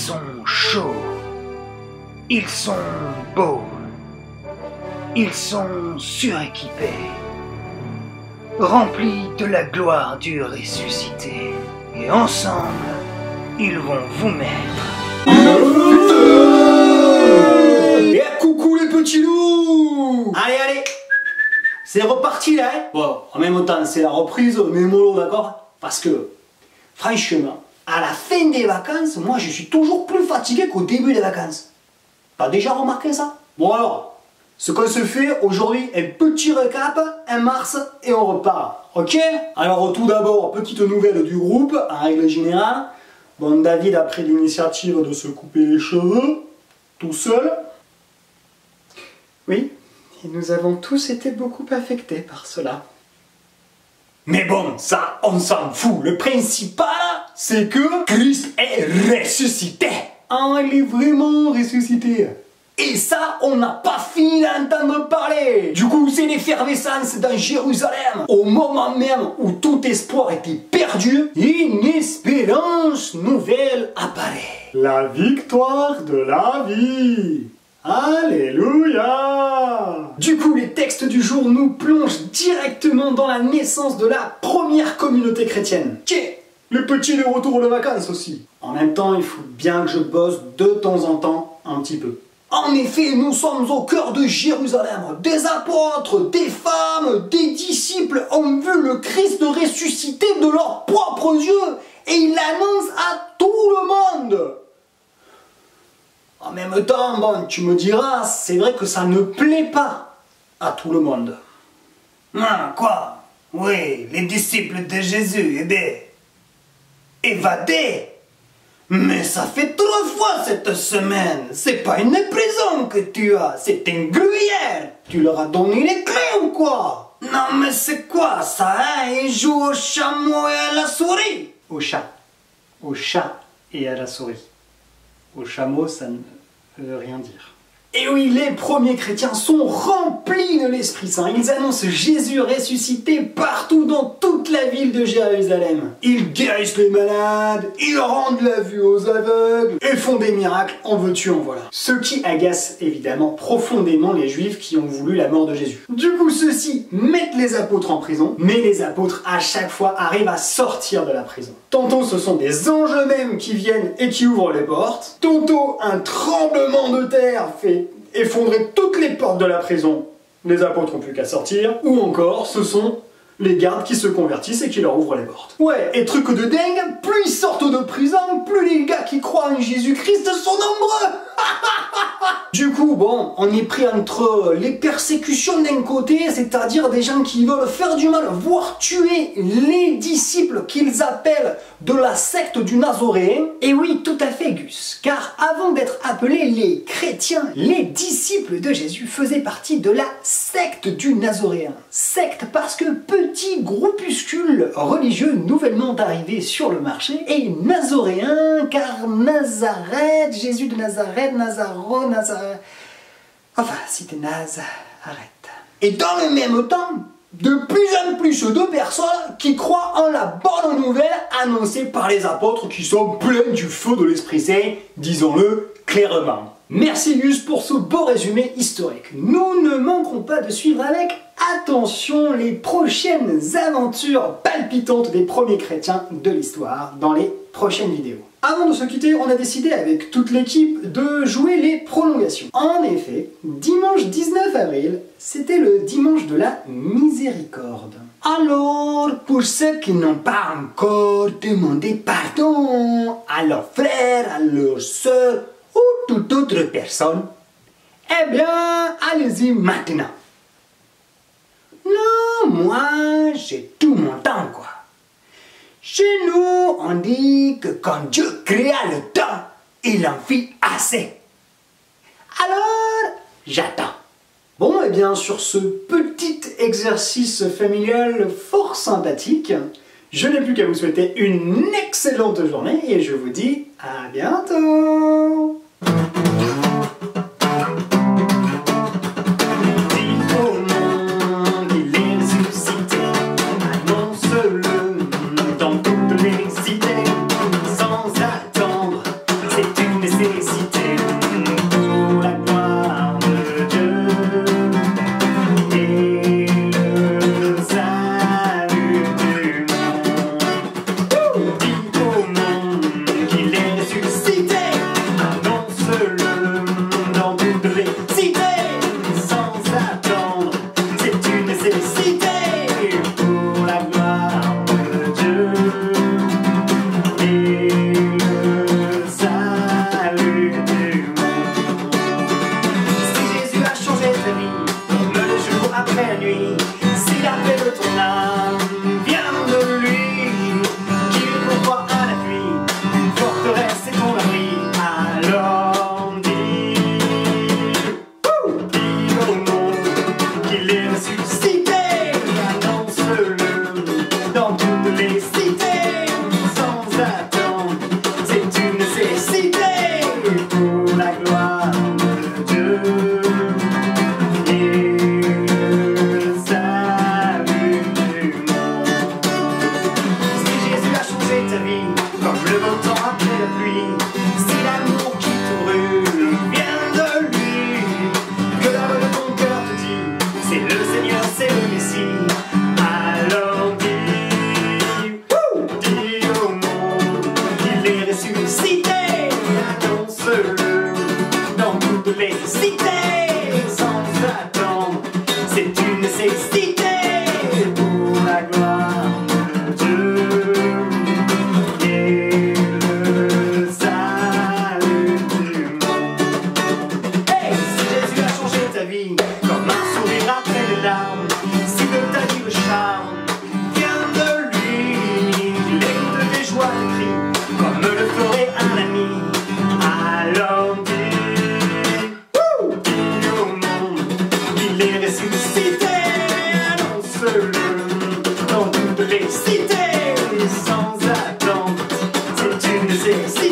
sont chauds, ils sont beaux, ils sont suréquipés, remplis de la gloire du ressuscité. Et ensemble, ils vont vous mettre... Et coucou les petits loups! Allez, allez! C'est reparti là, hein? Bon, en même temps, c'est la reprise, mais mollo, d'accord? Parce que, franchement, à la fin des vacances, moi je suis toujours plus fatigué qu'au début des vacances. T'as déjà remarqué ça? Bon alors, ce qu'on se fait aujourd'hui, un petit récap, un mars et on repart. Ok? Alors tout d'abord, petite nouvelle du groupe, en règle générale. Bon, David a pris l'initiative de se couper les cheveux, tout seul. Oui, et nous avons tous été beaucoup affectés par cela. Mais bon, ça, on s'en fout. Le principal, c'est que Christ est ressuscité. Ah, il est vraiment ressuscité. Et ça, on n'a pas fini d'entendre parler. Du coup, c'est l'effervescence dans Jérusalem. Au moment même où tout espoir était perdu, une espérance nouvelle apparaît. La victoire de la vie. Alléluia! Du coup, les textes du jour nous plongent directement dans la naissance de la première communauté chrétienne. Tiens, le petit de retour de vacances aussi. En même temps, il faut bien que je bosse de temps en temps un petit peu. En effet, nous sommes au cœur de Jérusalem. Des apôtres, des femmes, des disciples ont vu le Christ ressuscité de leurs propres yeux et ils l'annoncent à tout le monde. En même temps, bon, tu me diras, c'est vrai que ça ne plaît pas à tout le monde. Ah, quoi? Oui, les disciples de Jésus, évadés. Mais ça fait 3 fois cette semaine. C'est pas une prison que tu as, c'est une gruyère. Tu leur as donné les clés ou quoi? Non mais c'est quoi ça, hein? Ils jouent au chameau et à la souris. Au chat et à la souris. Au chameau, ça ne veut rien dire. Et oui, les premiers chrétiens sont remplis de l'Esprit Saint. Ils annoncent Jésus ressuscité partout dans toute la ville de Jérusalem. Ils guérissent les malades, ils rendent la vue aux aveugles et font des miracles, en veux-tu, en voilà. Ce qui agace évidemment profondément les Juifs qui ont voulu la mort de Jésus. Du coup, ceux-ci mettent les apôtres en prison, mais les apôtres à chaque fois arrivent à sortir de la prison. Tantôt ce sont des anges eux-mêmes qui viennent et qui ouvrent les portes, tantôt un tremblement de terre fait effondrer toutes les portes de la prison, les apôtres n'ont plus qu'à sortir, ou encore ce sont les gardes qui se convertissent et qui leur ouvrent les portes. Ouais, et truc de dingue, plus ils sortent de prison, plus les gars qui croient en Jésus-Christ sont nombreux. Du coup, bon, on est pris entre les persécutions d'un côté, c'est-à-dire des gens qui veulent faire du mal, voire tuer les disciples qu'ils appellent de la secte du Nazoréen. Et oui, tout à fait, Gus, car avant d'être appelés les chrétiens, les disciples de Jésus faisaient partie de la secte du Nazoréen. Secte parce que petit groupuscule religieux nouvellement arrivé sur le marché, et Nazoréen car Nazareth, Jésus de Nazareth, Nazaro, Nazareth... Enfin, c'était Nazareth. Et dans le même temps, de plus en plus de personnes qui croient en la bonne nouvelle annoncée par les apôtres qui sont pleins du feu de l'Esprit Saint, disons-le clairement. Merci Gus pour ce beau résumé historique. Nous ne manquerons pas de suivre avec attention les prochaines aventures palpitantes des premiers chrétiens de l'histoire dans les prochaines vidéos. Avant de se quitter, on a décidé avec toute l'équipe de jouer les prolongations. En effet, dimanche 19 avril, c'était le dimanche de la miséricorde. Alors, pour ceux qui n'ont pas encore demandé pardon à leurs frères, à leurs sœurs ou toute autre personne, eh bien, allez-y maintenant. Non, moi, j'ai tout mon temps, quoi. Chez nous, on dit que quand Dieu créa le temps, il en fit assez. Alors, j'attends. Bon, et bien, sur ce petit exercice familial fort sympathique, je n'ai plus qu'à vous souhaiter une excellente journée et je vous dis à bientôt. C'est une Il est ressuscité, annonce-le dans toutes les cités, sans attendre, c'est une nécessité.